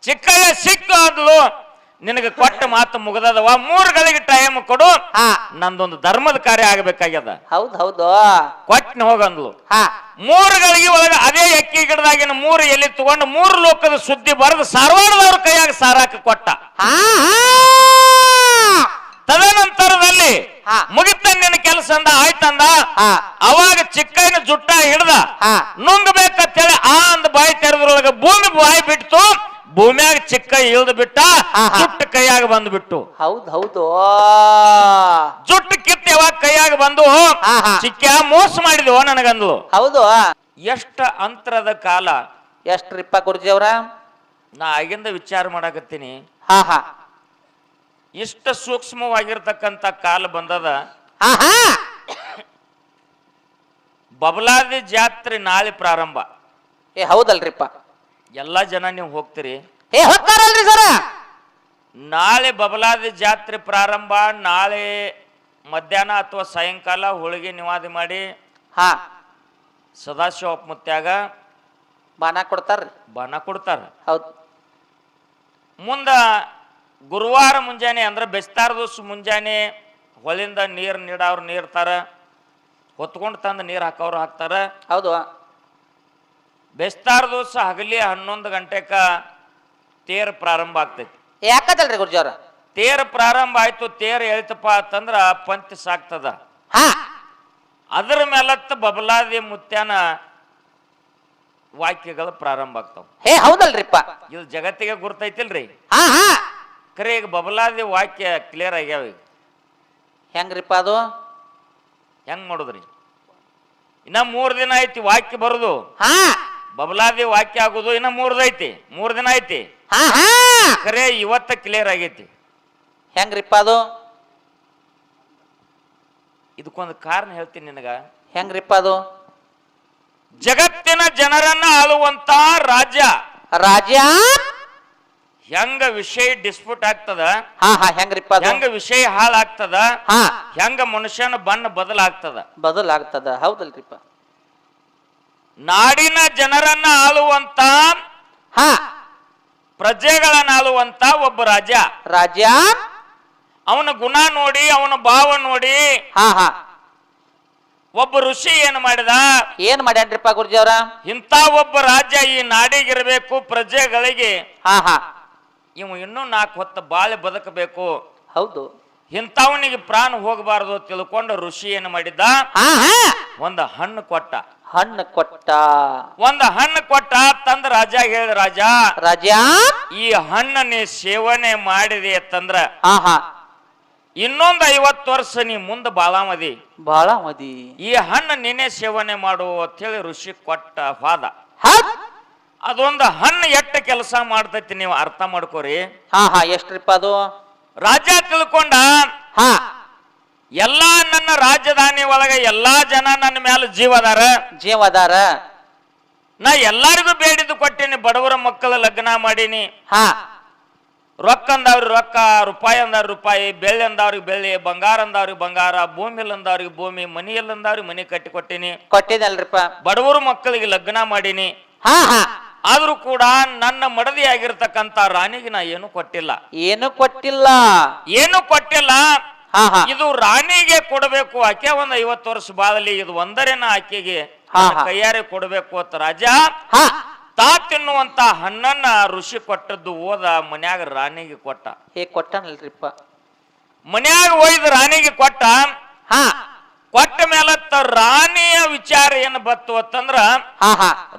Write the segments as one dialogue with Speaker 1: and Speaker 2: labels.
Speaker 1: ಚಿಕ್ಕಯ್ಯ ಸಿಕ್ಕು ಅಂದ್ಲು. ನಿನಗೆ ಕೊಟ್ಟ ಮಾತು ಮುಗದದವ, 3 ಗಳಿಗೆ ಟೈಮ್ ಕೊಡು, ನಂದೊಂದು ಧರ್ಮದ ಕಾರ್ಯ ಆಗಬೇಕಾಗ್ಯದ.
Speaker 2: ಹೌದು ಹೌದು
Speaker 1: ಕೊಟ್ಟನ ಹೋಗಂದ್ಲು. 3 ಗಳಿಗೆ ಒಳಗ ಅದೇ ಎಕ್ಕಿ ಗಿಡದಾಗಿನ 3 ಎಲೆ ತಗೊಂಡು 3 ಲೋಕದ ಸುದ್ದಿ ಬರೆದು ಸಾರವಾಡದವ್ರ ಕೈಯಾಗ ಸಾರಾಕ ಕೊಟ್ಟ. ತದನಂತರದಲ್ಲಿ ಮುಗಿತ ನಿನ್ನ ಕೆಲಸ ಅಂದ, ಆಯ್ತಂದ. ಅವಾಗ ಚಿಕ್ಕಯ್ಯನ ಜುಟ್ಟ ಹಿಡ್ದ ನುಂಗಬೇಕಂತೇಳಿ ಆ ಅಂದ ಬಾಯಿ ತೆರೆದ್ರೊಳಗ ಭೂಮಿ ಬಾಯಿ ಬಿಟ್ಟು ಭೂಮಿಯಾಗ ಚಿಕ್ಕಯ್ಯ ಇಳ್ದು ಬಿಟ್ಟ. ಜುಟ್ಟು ಕೈಯಾಗ ಬಂದ್ಬಿಟ್ಟು.
Speaker 2: ಹೌದು ಹೌದು
Speaker 1: ಜುಟ್ಟು ಕಿತ್ತು ಯಾವಾಗ ಕೈಯಾಗ ಬಂದು, ಚಿಕ್ಕ ಮೋಸ ಮಾಡಿದ್ವು ನನಗಂದ್ಲು.
Speaker 2: ಹೌದು.
Speaker 1: ಎಷ್ಟ ಅಂತರದ ಕಾಲ
Speaker 2: ಎಷ್ಟ್ರಿಪ್ಪ ಗುರುಜಿ ಅವ್ರ?
Speaker 1: ನಾ ಆಗಿಂದ ವಿಚಾರ ಮಾಡಾಕತ್ತೀನಿ. ಇಷ್ಟ ಸೂಕ್ಷ್ಮವಾಗಿರ್ತಕ್ಕಂಥ ಕಾಲ ಬಂದದ. ಬಬಲಾದಿ ಜಾತ್ರೆ ನಾಳೆ ಪ್ರಾರಂಭ.
Speaker 2: ಹೌದಲ್ರಿಪ್ಪ.
Speaker 1: ಎಲ್ಲಾ ಜನ ನೀವು ಹೋಗ್ತೀರಿ?
Speaker 2: ಹೋಗ್ತಾರಲ್ರಿ ಸರ.
Speaker 1: ನಾಳೆ ಬಬಲಾದಿ ಜಾತ್ರೆ ಪ್ರಾರಂಭ. ನಾಳೆ ಮಧ್ಯಾಹ್ನ ಅಥವಾ ಸಾಯಂಕಾಲ ಹೋಳಿಗೆ ನಿವಾದಿ ಮಾಡಿ ಸದಾಶಿವ ಮುತ್ಯಾಗ
Speaker 2: ಬಾಣ ಕೊಡ್ತಾರ್ರಿ.
Speaker 1: ಬಾಣ ಕೊಡ್ತಾರ.
Speaker 2: ಹೌದು.
Speaker 1: ಮುಂದ ಗುರುವಾರ ಮುಂಜಾನೆ ಅಂದ್ರೆ ಬೆಸ್ತಾರ ದಿವಸ ಮುಂಜಾನೆ ಹೊಳಿಂದ ನೀರು ನೀಡವ್ರು ನೀರ್ತಾರ, ಹೊತ್ಕೊಂಡು ತಂದು ನೀರು ಹಾಕೋರು ಹಾಕ್ತಾರ.
Speaker 2: ಹೌದು.
Speaker 1: ಬೆಸ್ತಾರ ದಿವಸ ಹಗಲಿ 11 ಗಂಟೆಕ ತೇರು ಪ್ರಾರಂಭ ಆಗ್ತೈತಿ.
Speaker 2: ಯಾಕದಲ್ರಿ ಗುರುಜಿ ಅವ್ರ?
Speaker 1: ತೇರು ಪ್ರಾರಂಭ ಆಯ್ತು, ತೇರು ಹೇಳ್ತಪ್ಪ ಅಂತಂದ್ರ ಪಂಚ ಸಾಕ್ತದ. ಅದರ ಮೇಲತ್ತ ಬಬಲಾದಿ ಮುತ್ಯಾನ ವಾಕ್ಯಗಳು ಪ್ರಾರಂಭ ಆಗ್ತಾವ.
Speaker 2: ಹೌದಲ್ರಿಪ್ಪ.
Speaker 1: ಇದು ಜಗತ್ತಿಗೆ ಗುರ್ತೈತಿಲ್ರಿ. ಖರೆ ಈಗ ಬಬಲಾದಿ ವಾಕ್ಯ ಕ್ಲಿಯರ್ ಆಗ್ಯಾವ. ಈಗ
Speaker 2: ಹೆಂಗ್ರಿಪ್ಪ ಅದು?
Speaker 1: ಹೆಂಗ್ ಮಾಡುದ್ರಿ? ಇನ್ನ 3 ದಿನ ಐತಿ ವಾಕ್ಯ ಬರುದು. ಬಬಲಾದಿ ವಾಕ್ಯ ಆಗುದು ಇನ್ನ 3 ಐತಿ. 3 ದಿನ ಐತಿ. ಖರೆ ಇವತ್ತ ಕ್ಲಿಯರ್ ಆಗೈತಿ.
Speaker 2: ಹೆಂಗ್ರಿಪ್ಪ ಅದು?
Speaker 1: ಇದಕ್ಕೊಂದು ಕಾರಣ ಹೇಳ್ತೀನಿ ನಿನಗ.
Speaker 2: ಹೆಂಗ್ರಿಪ್ಪ ಅದು?
Speaker 1: ಜಗತ್ತಿನ ಜನರನ್ನ ಆಳುವಂತ ರಾಜ್ಯ ಹೆಂಗ ವಿಷಯ ಡಿಸ್ಪ್ಯೂಟ್ ಆಗ್ತದ,
Speaker 2: ಹೆಂಗ್ರಿಪ್ಪ?
Speaker 1: ಹೆಂಗ ವಿಷಯ ಹಾಳಾಗ್ತದ, ಹೆಂಗ ಮನುಷ್ಯನ ಬಣ್ಣ
Speaker 2: ಬದಲಾಗ್ತದ. ಹೌದಲ್ರಿಪ್ಪ.
Speaker 1: ನಾಡಿನ ಜನರನ್ನ ಆಳುವಂತ ಪ್ರಜೆಗಳನ್ನ ಆಳುವಂತ ಒಬ್ಬ ರಾಜ್ಯ ಅವನ ಗುಣ ನೋಡಿ, ಅವನ ಭಾವ ನೋಡಿ ಒಬ್ಬ ಋಷಿ ಏನ್
Speaker 2: ಮಾಡ್ಯಾನ್ರಿಪ್ಪ ಗುರುಜಿ ಅವ್ರ?
Speaker 1: ಇಂಥ ಒಬ್ಬ ರಾಜ್ಯ ಈ ನಾಡಿಗಿರ್ಬೇಕು, ಪ್ರಜೆಗಳಿಗೆ ಇವ ಇನ್ನೂ 4 ಹೊತ್ತು ಬಾಳೆ ಬದುಕಬೇಕು.
Speaker 2: ಹೌದು.
Speaker 1: ಇಂಥವನಿಗೆ ಪ್ರಾಣ ಹೋಗಬಾರದು ತಿಳ್ಕೊಂಡು ಋಷಿ ಏನು ಮಾಡಿದ್ದ? ಒಂದು ಹಣ್ಣು ಕೊಟ್ಟ. ಒಂದು ಹಣ್ಣು ಕೊಟ್ಟ. ತಂದ ರಾಜ ಹೇಳಿದ, ರಾಜ ಈ ಹಣ್ಣು ನೀ ಸೇವನೆ ಮಾಡಿದೆ ಅಂತಂದ್ರ ಇನ್ನೊಂದು 50 ವರ್ಷ ನೀ ಮುಂದೆ ಬಾಳ ಮದಿ. ಈ ಹಣ್ಣು ನೀನೇ ಸೇವನೆ ಮಾಡು ಅಂತ ಹೇಳಿ ಋಷಿ ಕೊಟ್ಟ ವಾದ. ಅದೊಂದು ಹಣ್ಣು ಎಟ್ಟು ಕೆಲಸ ಮಾಡ್ತೈತಿ ನೀವು ಅರ್ಥ ಮಾಡ್ಕೋರಿ.
Speaker 2: ಎಷ್ಟ್ರಿಪ್ಪ ಅದು?
Speaker 1: ರಾಜ ತಿಳ್ಕೊಂಡ, ಎಲ್ಲಾ ನನ್ನ ರಾಜಧಾನಿ ಒಳಗ ಎಲ್ಲಾ ಜನ ನನ್ನ ಮೇಲೆ ಜೀವದಾರ. ನಾ ಎಲ್ಲರಿಗೂ ಬೇಡಿದ್ದು ಕೊಟ್ಟೀನಿ. ಬಡವರ ಮಕ್ಕಳ ಲಗ್ನ ಮಾಡೀನಿ. ರೊಕ್ಕ ಅಂದವ್ರಿಗೆ ರೊಕ್ಕ, ರೂಪಾಯಿ ಅಂದವ್ರಿಗೆ ರೂಪಾಯಿ, ಬೆಳ್ಳಿ ಅಂದವ್ರಿಗೆ ಬೆಳ್ಳಿ, ಬಂಗಾರ ಅಂದವ್ರಿಗೆ ಬಂಗಾರ, ಭೂಮಿ ಅಂದವ್ರಿಗೆ ಭೂಮಿ, ಮನಿ ಅಂದವ್ರಿಗೆ ಮನಿ ಕಟ್ಟಿ ಕೊಟ್ಟಿನಿಪ್ಪ. ಬಡವರು ಮಕ್ಕಳಿಗೆ ಲಗ್ನ ಮಾಡೀನಿ. ಆದ್ರೂ ಕೂಡ ನನ್ನ ಮಡದಿ ಆಗಿರ್ತಕ್ಕಂತ ರಾಣಿಗೆ ನಾ ಏನು ಕೊಟ್ಟಿಲ್ಲ. ಇದು ರಾಣಿಗೆ ಕೊಡಬೇಕು. ಆಕೆ ಒಂದು 50 ವರ್ಷ ಬಾಳಲಿ. ಇದು ಒಂದರೇನ ಆಕೆಗೆ ಕೈಯಾರೆ ಕೊಡಬೇಕು ಅಂತ ರಾಜ ತಾ ತಿನ್ನುವಂತ ಹಣ್ಣನ್ನ ಋಷಿ ಕೊಟ್ಟದ್ದು ಓದ ಮನ್ಯಾಗ ರಾಣಿಗೆ
Speaker 2: ಕೊಟ್ಟನಲ್ರಿಪ್ಪ.
Speaker 1: ಮನ್ಯಾಗ ಒಯ್ದು ರಾಣಿಗೆ ಕೊಟ್ಟ ಮೇಲೆ ರಾಣಿಯ ವಿಚಾರ ಏನು ಬತ್ತು ಅಂತಂದ್ರ,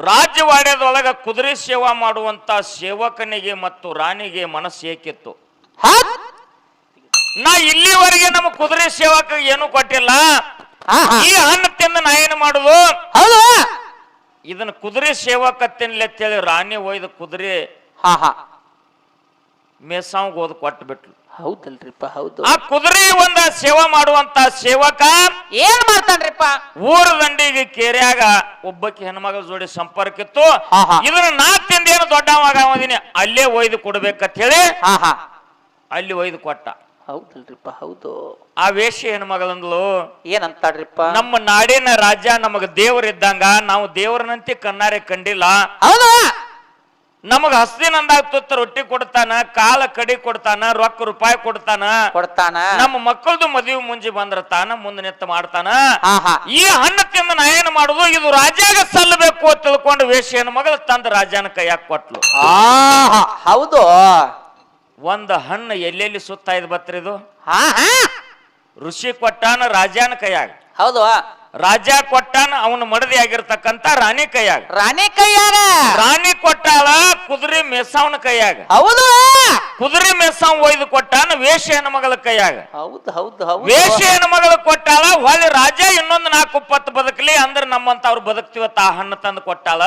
Speaker 1: ರಾಜ್ಯವಾಡ್ಯದೊಳಗ ಕುದುರೆ ಸೇವಾ ಮಾಡುವಂತ ಸೇವಕನಿಗೆ ಮತ್ತು ರಾಣಿಗೆ ಮನಸ್ಸು ಏಕಿತ್ತು. ನಾ ಇಲ್ಲಿವರೆಗೆ ನಮ್ಮ ಕುದುರೆ ಸೇವಕ ಏನು ಕೊಟ್ಟಿಲ್ಲ. ಈ ಹಣ್ಣು ತಿಂದು ನಾ ಏನು ಮಾಡುದು? ಇದನ್ನ ಕುದುರೆ ಸೇವಕ ತಿನ್ಲೆತ್ತೇಳಿ ರಾಣಿ ಒಯ್ದು ಕುದುರೆ ಮೇಸಾವ್ ಓದ್ ಕೊಟ್ಟು ಬಿಟ್ಲು.
Speaker 2: ಹೌದಲ್ರಿಪ್ಪ. ಹೌದು.
Speaker 1: ಆ ಕುದುರೆ ಒಂದ ಸೇವಾ ಮಾಡುವಂತ ಸೇವಕ
Speaker 2: ಏನ್ ಮಾಡ್ತಾನ್ರಿಪ್ಪ?
Speaker 1: ಊರ ದಂಡಿಗೆ ಕೇರ್ಯಾಗ ಒಬ್ಬಕ್ಕೆ ಹೆಣ್ಮಗಳ ಜೋಡಿ ಸಂಪರ್ಕ ಇತ್ತು. ಇದನ್ನ ನಾ ತಿಂದೇನು ದೊಡ್ಡವಾಗೀನಿ, ಅಲ್ಲೇ ಒಯ್ದು ಕೊಡ್ಬೇಕಂತ ಹೇಳಿ ಅಲ್ಲಿ ಒಯ್ದು ಕೊಟ್ಟ.
Speaker 2: ಹೌದಲ್ರಿಪ್ಪ. ಹೌದು.
Speaker 1: ಆ ವೇಷ ಹೆಣ್ಮಗಳಂದ್ಲು,
Speaker 2: ಏನಂತಾಡ್ರಿಪ್ಪ?
Speaker 1: ನಮ್ಮ ನಾಡಿನ ರಾಜ್ಯ ನಮಗ ದೇವರಿದ್ದಂಗ, ನಾವು ದೇವರನಂತೆ ಕಣ್ಣಾರೆ ಕಂಡಿಲ್ಲ. ನಮಗ ಹಸ್ದಿನಂದಾಗ ತುತ್ತ ರೊಟ್ಟಿ ಕೊಡ್ತಾನ, ಕಾಲ ಕಡಿ ಕೊಡ್ತಾನ, ರೊಕ್ಕ ರೂಪಾಯಿ ಕೊಡ್ತಾನ. ನಮ್ಮ ಮಕ್ಕಳದು ಮದುವೆ ಮುಂಜಿ ಬಂದ್ರ ತಾನ ಮುಂದೆ ನಿತ್ತ ಮಾಡ್ತಾನ. ಈ ಹಣ್ಣು ತಿಂದ ನಾ ಏನ್ ಮಾಡುದು, ಇದು ರಾಜಾಗ ಸಲ್ಲಬೇಕು ಅಂತ ತಿಳ್ಕೊಂಡು ವೇಶ್ಯನ ಮಗಳು ತಂದ ರಾಜನ ಕೈಯಾಗ ಕೊಟ್ಲು.
Speaker 2: ಹೌದು.
Speaker 1: ಒಂದು ಹಣ್ಣು ಎಲ್ಲೆಲ್ಲಿ ಸುತ್ತ ಇದ್ ಬತ್ರಿ ಇದು. ಋಷಿ ಕೊಟ್ಟಾನ ರಾಜನ ಕೈಯಾಗ.
Speaker 2: ಹೌದು.
Speaker 1: ರಾಜ ಕೊಟ್ಟಾನ ಅವನ ಮಡದಿ ಆಗಿರ್ತಕ್ಕಂತ ರಾಣಿ ಕೈಯಾಗ. ರಾಣಿ ಕೊಟ್ಟಾಳ ಕುದುರೆ ಮೆಸಾವನ ಕೈಯಾಗ.
Speaker 2: ಹೌದು.
Speaker 1: ಕುದುರೆ ಮೆಸಾವ್ ಒಯ್ದು ಕೊಟ್ಟಾನ ವೇಶ್ಯ ಹೆಣ್ಮಗಳ ಕೈಯಾಗ.
Speaker 2: ಹೌದು ಹೌದು ಹೌದು.
Speaker 1: ವೇಶ್ಯ ಹೆಣ್ಮಗಳ ಕೊಟ್ಟಾಳ ಹೊಳ್ಳಿ ರಾಜ ಇನ್ನೊಂದು 4-20 ಬದುಕಲಿ ಅಂದ್ರೆ ನಮ್ಮಂತ ಅವ್ರು ಬದುಕ್ತಿವತ್ತ ಆ ಹಣ್ಣು ತಂದು ಕೊಟ್ಟಾಳ.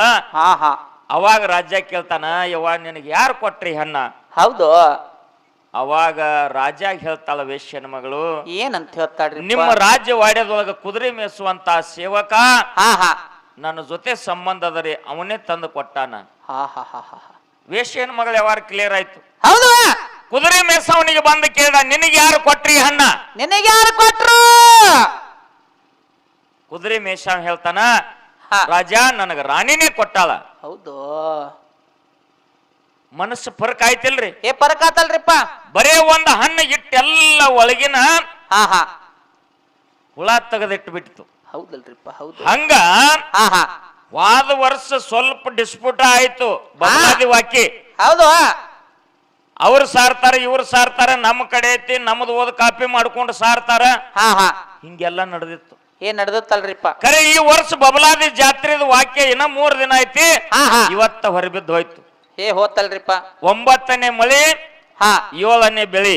Speaker 1: ಅವಾಗ ರಾಜ ಕೇಳ್ತಾನ, ಯವ್ವ ನಿನಗೆ ಯಾರು ಕೊಟ್ರಿ ಹಣ್ಣ?
Speaker 2: ಹೌದು.
Speaker 1: ಅವಾಗ ರಾಜ ಹೇಳ್ತಾಳ ವೇಶ್ಯನ ಮಗಳು,
Speaker 2: ಏನಂತ ಹೇಳ್ತಾಳ್ರಿ,
Speaker 1: ನಿಮ್ಮ ರಾಜ್ಯ ವಾಡ್ಯದೊಳಗ ಕುದುರೆ ಮೇಸುವಂತ ಸೇವಕ ನನ್ನ ಜೊತೆ ಸಂಬಂಧ ಅದರಿ, ಅವನೇ ತಂದು ಕೊಟ್ಟಾನ. ವೇಶ್ಯನ ಮಗಳು ಯಾವಾರ ಕ್ಲಿಯರ್ ಆಯ್ತು.
Speaker 2: ಹೌದು.
Speaker 1: ಕುದುರೆ ಮೇಸವನಿಗೆ ಬಂದು ಕೇಳ್ದ, ನಿನಗೆ ಯಾರು ಕೊಟ್ರಿ ಹಣ್ಣ?
Speaker 2: ನಿನಗೆ ಯಾರು ಕೊಟ್ರು?
Speaker 1: ಕುದುರೆ ಮೇಷ ಹೇಳ್ತಾನ, ರಾಜ ನನಗ ರಾಣಿನೇ ಕೊಟ್ಟಾಳ.
Speaker 2: ಹೌದು.
Speaker 1: ಮನಸ್ಸು ಫರ್ಕ್ ಆಯ್ತಿಲ್ರಿ?
Speaker 2: ಫರ್ಕ್ ಆತಲ್ರಿಪ್ಪ.
Speaker 1: ಬರೇ ಒಂದು ಹಣ್ಣು ಇಟ್ಟೆಲ್ಲ ಒಳಗಿನ ಹುಳ ತೆಗೆದಿಟ್ಟು ಬಿಟ್ಟಿತು.
Speaker 2: ಹೌದಲ್ರಿಪ್ಪ. ಹೌದು.
Speaker 1: ಹಂಗ ವಾದ ವರ್ಷ ಸ್ವಲ್ಪ ಡಿಸ್ಪ್ಯೂಟ್ ಆಯ್ತು. ಬದಲಾದಿ ವಾಕಿ.
Speaker 2: ಹೌದು.
Speaker 1: ಅವ್ರು ಸಾರ್ತಾರ, ಇವ್ರು ಸಾರ್ತಾರ, ನಮ್ಮ ಕಡೆ ಐತಿ ನಮ್ದು ಓದ್ ಕಾಪಿ ಮಾಡ್ಕೊಂಡು ಸಾರ್ತಾರ. ಹಿಂಗೆಲ್ಲ ನಡೆದಿತ್ತು.
Speaker 2: ಏನ್ ನಡೆದತ್ತಲ್ರಿಪ್ಪ?
Speaker 1: ಖರೆ ಈ ವರ್ಷ ಬಬಲಾದಿ ಜಾತ್ರೆದ ವಾಕ್ಯ ಇನ್ನ 3 ದಿನ ಐತಿ. ಇವತ್ತ ಹೊರಬಿದ್ದು ಹೋಯ್ತು.
Speaker 2: ಹೋತಲ್ರಿಪ್ಪ.
Speaker 1: 9ನೇ ಮಳಿ, 7ನೇ ಬೆಳಿ.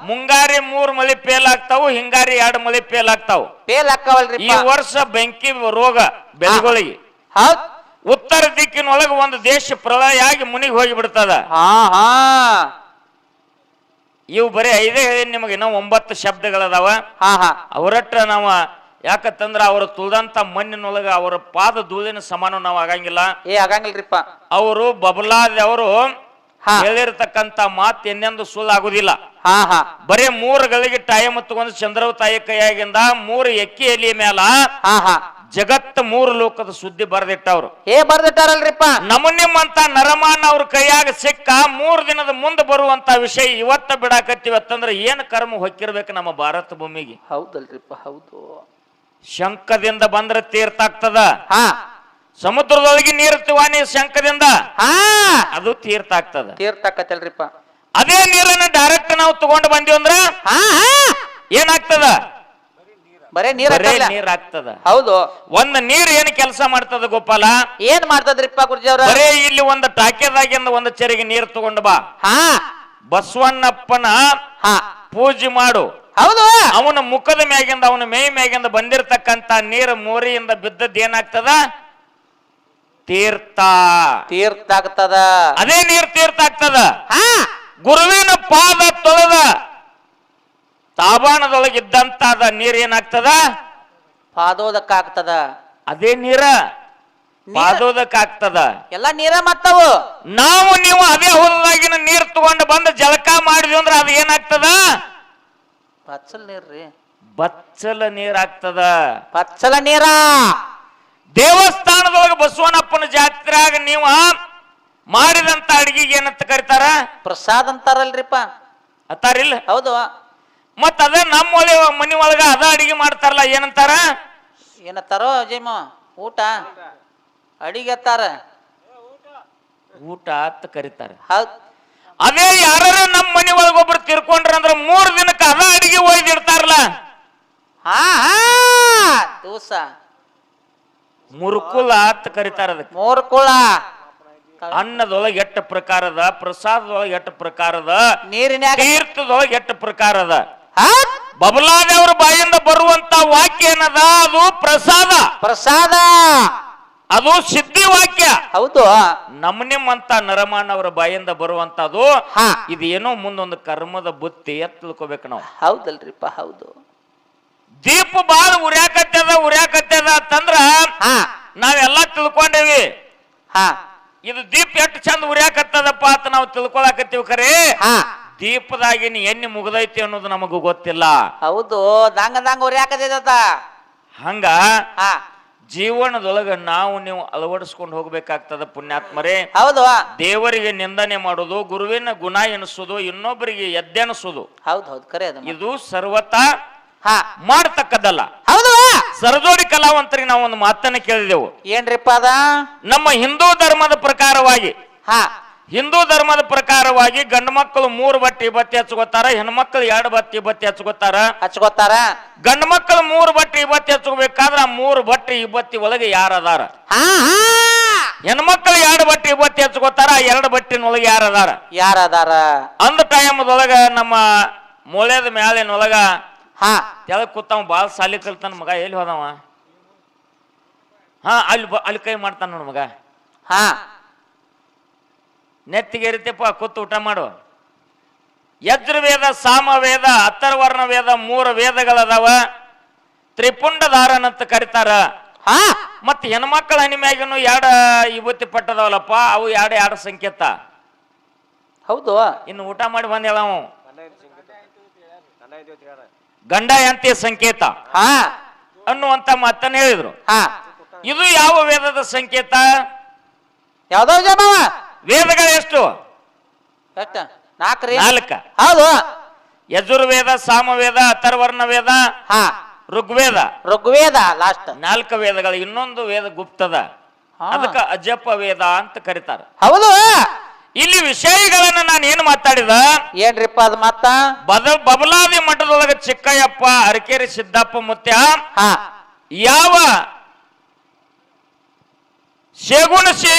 Speaker 1: ಮುಂಗಾರಿ 3 ಮಳಿ ಫೇಲ್ ಆಗ್ತಾವು, ಹಿಂಗಾರಿ 2 ಮಳಿ ಫೇಲ್ ಆಗ್ತಾವು. ಈ ವರ್ಷ ಬೆಂಕಿ ರೋಗ ಬೆಳೆಗಳಿಗೆ. ಉತ್ತರ ದಿಕ್ಕಿನೊಳಗೆ ಒಂದು ದೇಶ ಪ್ರಳಯ ಆಗಿ ಮುನಿಗೆ ಹೋಗಿ ಬಿಡ್ತದ. ಇವು ಬರೀ 5 ಹೇಳಿ ನಿಮಗೆ ಇನ್ನೂ 9 ಶಬ್ದಗಳದಾವ. ಅವರಟ್ಟ ನಾವ ಯಾಕಂದ್ರ ಅವರು ತುಳಿದಂತ ಮಣ್ಣಿನೊಳಗ ಅವರ ಪಾದ ಧೂಳಿನ ಸಮಾನ ನಾವು ಆಗಂಗಿಲ್ಲ.
Speaker 2: ಆಗಂಗಿಲ್ರಿಪ್ಪ.
Speaker 1: ಅವರು ಬಬಲಾದಿ ಅವರು ಹೇಳಿರ್ತಕ್ಕಂತ ಮಾತು ಎನ್ನೆಂದು ಸುಳ್ಳಾಗುದಿಲ್ಲ. ಬರೇ 3 ಗಳಿಗೆ ಟೈಮ್ ತಗೊಂಡು ಚಂದ್ರವ ತಾಯಿ ಕೈಯಾಗಿಂದ 3 ಎಕ್ಕಿ ಎಲಿಯ ಮೇಲ ಜಗತ್ತ 3 ಲೋಕದ ಸುದ್ದಿ ಬರ್ದಿಟ್ಟವ್ರು.
Speaker 2: ಬರ್ದಿಟ್ಟಾರಲ್ರಿಪ್ಪ.
Speaker 1: ನಿಮ್ಮಂತ ನರಮಾನ ಅವ್ರ ಕೈಯಾಗ ಸಿಕ್ಕ 3 ದಿನದ ಮುಂದೆ ಬರುವಂತ ವಿಷಯ ಇವತ್ತ ಬಿಡಾಕತ್ತೀವತ್ತಂದ್ರ ಏನ್ ಕರ್ಮ ಹೊಕ್ಕಿರ್ಬೇಕು ನಮ್ಮ ಭಾರತ ಭೂಮಿಗೆ.
Speaker 2: ಹೌದಲ್ರಿಪ್ಪ. ಹೌದು.
Speaker 1: ಶಂಕದಿಂದ ಬಂದ್ರ ತೀರ್ಥ ಆಗ್ತದ. ಸಮುದ್ರದೊಳಗೆ ನೀರು ತಿವಾನಿ ಶಂಕದಿಂದ ಅದು ತೀರ್ಥ ಆಗ್ತದ.
Speaker 2: ತೀರ್ಥ ಆಕತ್ತಲ್ರಿಪ್ಪ.
Speaker 1: ಅದೇ ನೀರನ್ನ ಡೈರೆಕ್ಟ್ ನಾವು ತಗೊಂಡು ಬಂದಿವಿ ಅಂದ್ರ ಏನಾಗ್ತದ?
Speaker 2: ಬರೇ ನೀರ್
Speaker 1: ಆಗ್ತದ.
Speaker 2: ಹೌದು.
Speaker 1: ಒಂದ್ ನೀರ್ ಏನ್ ಕೆಲಸ ಮಾಡ್ತದ ಗೋಪಾಲ?
Speaker 2: ಏನ್ ಮಾಡ್ತದ್ರಿಪ್ಪ ಗುರುಜವ್ರ?
Speaker 1: ಬರೇ ಇಲ್ಲಿ ಒಂದು ಟಾಕ್ಯದಾಗಿಂದ ಒಂದು ಚೆರಿಗೆ ನೀರು ತಗೊಂಡು ಬಾ, ಬಸವಣ್ಣಪ್ಪನ ಪೂಜೆ ಮಾಡು.
Speaker 2: ಹೌದು.
Speaker 1: ಅವನ ಮುಖದ ಮ್ಯಾಗಿಂದ ಅವನ ಮೈ ಮ್ಯಾಗಿಂದ ಬಂದಿರತಕ್ಕಂತ ನೀರು ಮೋರಿಯಿಂದ ಬಿದ್ದದ್ದು ಏನಾಗ್ತದ? ತೀರ್ಥ.
Speaker 2: ತೀರ್ಥ ಆಗ್ತದ.
Speaker 1: ಅದೇ ನೀರು ತೀರ್ಥ ಆಗ್ತದ. ಗುರುವಿನ ಪಾದ ತೊಳೆದ ತಾಬಾಣದೊಳಗಿದ್ದಂತ ನೀರ್ ಏನಾಗ್ತದ?
Speaker 2: ಪಾದೋದಕ್ಕ ಆಗ್ತದ.
Speaker 1: ಅದೇ ನೀರ ಪಾದೋದಕ್ಕ ಆಗ್ತದ.
Speaker 2: ಎಲ್ಲ ನೀರ ಮತ್ತವು.
Speaker 1: ನಾವು ನೀವು ಅದೇ ಹೊಲದಾಗಿನ ನೀರ್ ತಗೊಂಡು ಬಂದು ಜಳಕ ಮಾಡಿದ್ವಿ ಅಂದ್ರೆ ಅದು ಏನಾಗ್ತದ?
Speaker 2: ಬಚ್ಚಲ ನೀರ್ರಿ.
Speaker 1: ಬಚ್ಚಲ ನೀರ್ ಆಗ್ತದ.
Speaker 2: ಬಚ್ಚಲ ನೀರ.
Speaker 1: ದೇವಸ್ಥಾನದೊಳಗೆ ಬಸವಣ್ಣಪ್ಪನ ಜಾತ್ರೆಯಾಗ ನೀವು ಮಾಡಿದಂತ ಅಡಿಗೆಗೆ ಏನಂತ ಕರೀತಾರ?
Speaker 2: ಪ್ರಸಾದ ಅಂತಾರಲ್ರಿಪ್ಪ.
Speaker 1: ಅತ್ತಾರಿಲ್ಲ?
Speaker 2: ಹೌದು.
Speaker 1: ಮತ್ತ ಅದ ನಮ್ಮ ಮನಿ ಒಳಗ ಅದ ಅಡಿಗೆ ಮಾಡ್ತಾರಲ್ಲ, ಏನಂತಾರ?
Speaker 2: ಏನತ್ತಾರೋ ಅಜಯಮ್ಮ? ಊಟ ಅಡಿಗೆ ಅತ್ತಾರ.
Speaker 1: ಊಟ ಅಂತ ಕರೀತಾರ.
Speaker 2: ಹೌದ್.
Speaker 1: ಅದೇ ಯಾರ ನಮ್ಮ ಮನಿ ಒಳಗ ಒಬ್ರು ತಿರ್ಕೊಂಡ್ರ ಅಂದ್ರ 3 ದಿನಕ್ಕೆ ಅದ ಅಡಿಗೆ ಒಯ್ದಿಡ್ತಾರಲ್ಲ,
Speaker 2: ದಿವಸ
Speaker 1: ಮುರುಕುಳ ಅಂತ ಕರೀತಾರ. ಅದಕ್ಕೆ
Speaker 2: ಮೂರ್ಕುಳ.
Speaker 1: ಅನ್ನದೊಳಗೆ 8 ಪ್ರಕಾರದ, ಪ್ರಸಾದದೊಳಗೆ 8 ಪ್ರಕಾರದ,
Speaker 2: ನೀರಿನ
Speaker 1: ತೀರ್ಥದೊಳಗೆ 8 ಪ್ರಕಾರದ. ಬಬಲಾದೇವ್ರ ಬಾಯಿಂದ ಬರುವಂತ ವಾಕ್ಯ ಏನದ? ಅದು ಪ್ರಸಾದ.
Speaker 2: ಪ್ರಸಾದ.
Speaker 1: ಅದು ಸಿದ್ಧಿ ವಾಕ್ಯ.
Speaker 2: ಹೌದು.
Speaker 1: ನಿಮ್ಮಂತ ನರಮಾನವರ ಬಾಯಿಂದ ಬರುವಂತದು ಇದು ಏನೋ ಮುಂದೊಂದು ಕರ್ಮದ ಬುತ್ತಿ ಅಂತ ತಿಳ್ಕೊಬೇಕು ನಾವು.
Speaker 2: ಹೌದಲ್ರಿಪ್ಪ. ಹೌದು.
Speaker 1: ದೀಪ ಬಾಳ ಉರ್ಯಾಕತ್ತದ ಅಂತಂದ್ರ ನಾವೆಲ್ಲ ತಿಳ್ಕೊಂಡೇವಿ. ಇದು ದೀಪ ಎಷ್ಟು ಚಂದ ಉರ್ಯಾಕತ್ತದಪ್ಪ ಅಂತ ನಾವು ತಿಳ್ಕೊಳಕತ್ತೀವಿ. ಖರೆ ದೀಪದಾಗಿನ ಎಣ್ಣೆ ಮುಗ್ದೈತಿ ಅನ್ನೋದು ನಮಗೂ ಗೊತ್ತಿಲ್ಲ.
Speaker 2: ಹೌದು. ದಂಗ ಉರ್ಯಾಕತ್ತದ.
Speaker 1: ಹಂಗ ಜೀವನದೊಳಗ ನಾವು ನೀವು ಅಳವಡಿಸ್ಕೊಂಡು ಹೋಗ್ಬೇಕಾಗ್ತದ ಪುಣ್ಯಾತ್ಮರೇ.
Speaker 2: ಹೌದು
Speaker 1: ದೇವರಿಗೆ ನಿಂದನೆ ಮಾಡೋದು, ಗುರುವಿನ ಗುಣ ಎನಿಸೋದು, ಇನ್ನೊಬ್ಬರಿಗೆ ಎದ್ದೆನಿಸೋದು,
Speaker 2: ಹೌದು ಹೌದು ಕರೆ ಅದು
Speaker 1: ಇದು ಸರ್ವತಾ ಮಾಡ್ತಕ್ಕದ್ದಲ್ಲ.
Speaker 2: ಹೌದು
Speaker 1: ಸರಜೋಡಿ ಕಲಾವಂತರಿಗೆ ನಾವು ಒಂದು ಮಾತನ್ನ ಕೇಳಿದೆವು.
Speaker 2: ಏನ್ರಿಪ್ಪ ಅದ?
Speaker 1: ನಮ್ಮ ಹಿಂದೂ ಧರ್ಮದ ಪ್ರಕಾರವಾಗಿ ಗಂಡು ಮಕ್ಕಳು 3 ಬಟ್ಟೆ ಬತ್ತಿ ಹಚ್ಕೋತಾರ, ಹೆಣ್ಮಕ್ಳು 2 ಬತ್ತಿ ಬತ್ತಿ ಹಚ್ಕೋತಾರ. ಗಂಡು ಮಕ್ಕಳು 3 ಬಟ್ಟೆ ಬತ್ತಿ ಹಚ್ಕೋಬೇಕಾದ್ರ 3 ಬಟ್ಟೆ ಬತ್ತಿ ಒಳಗೆ ಯಾರದಾರ? ಹೆಣ್ಮಕ್ಳು 2 ಬಟ್ಟೆ ಬತ್ತಿ ಹಚ್ಕೋತಾರ, 2 ಬಟ್ಟಿನೊಳಗೆ ಯಾರದಾರ? ಅಂದ ಟೈಮದೊಳಗ ನಮ್ಮ ಮೊಳೆದ ಮ್ಯಾಲಿನೊಳಗ ತೆಳಗ್ ಕೂತಾವ, ಬಾಳ ಸಾಲಿ ಕಲ್ತಾನ ಮಗ. ಎಲ್ಲಿ ಹೋದವ? ಅಲ್ಲಿ ಕೈ ಮಾಡ್ತಾನ ನೋಡ್ ಮಗ. ನೆತ್ತಿಗೆ ಇರುತ್ತಪ್ಪ, ಕೂತು ಊಟ ಮಾಡು. ಯಜುರ್ವೇದ, ಸಾಮವೇದ, ಅಥರ್ವರ್ಣ ವೇದ 3 ವೇದಗಳದಾವ. ತ್ರಿಪುಂಡಧಾರನ್ ಅಂತ ಕರಿತಾರ. ಮತ್ ಹೆಣ್ಮಕ್ಳ ಹನಿಮ್ಯಾಗನು 2 ವಿಭೂತಿ ಪಟ್ಟದವಲ್ಲಪ್ಪ, ಅವು 2 ಸಂಕೇತ.
Speaker 2: ಹೌದು.
Speaker 1: ಇನ್ನು ಊಟ ಮಾಡಿ ಬಂದ ಹೇಳವು ಗಂಡ ಹೆಂಡತಿ ಸಂಕೇತ ಅನ್ನುವಂತ ಮಾತನ್ನ ಹೇಳಿದ್ರು. ಇದು ಯಾವ ವೇದದ ಸಂಕೇತ?
Speaker 2: ಯಾವ್ದೋ ಜಮಾವ
Speaker 1: ವೇದಗಳು ಎಷ್ಟು?
Speaker 2: 4.
Speaker 1: ಹೌದು. ಯಜುರ್ವೇದ, ಸಾಮವೇದ, ಅಥರ್ವರ್ಣ ವೇದ, ಋಗ್ವೇದ
Speaker 2: ಲಾಸ್ಟ್
Speaker 1: 4 ವೇದಗಳು. ಇನ್ನೊಂದು ವೇದ ಗುಪ್ತದ, ಅದಕ್ಕ ಅಜಪ ವೇದ ಅಂತ ಕರೀತಾರ.
Speaker 2: ಹೌದು.
Speaker 1: ಇಲ್ಲಿ ವಿಷಯಗಳನ್ನ ನಾನು ಏನು ಮಾತಾಡಿದ?
Speaker 2: ಏನ್ರಿಪ್ಪ ಅದು ಮತ್ತ?
Speaker 1: ಬಬಲಾದಿ ಮಠದೊಳಗ ಚಿಕ್ಕಯ್ಯಪ್ಪ, ಅರಕೇರಿ ಸಿದ್ದಪ್ಪ ಮುತ್ಯ ಯಾವ ಶೇಗುಣಸಿ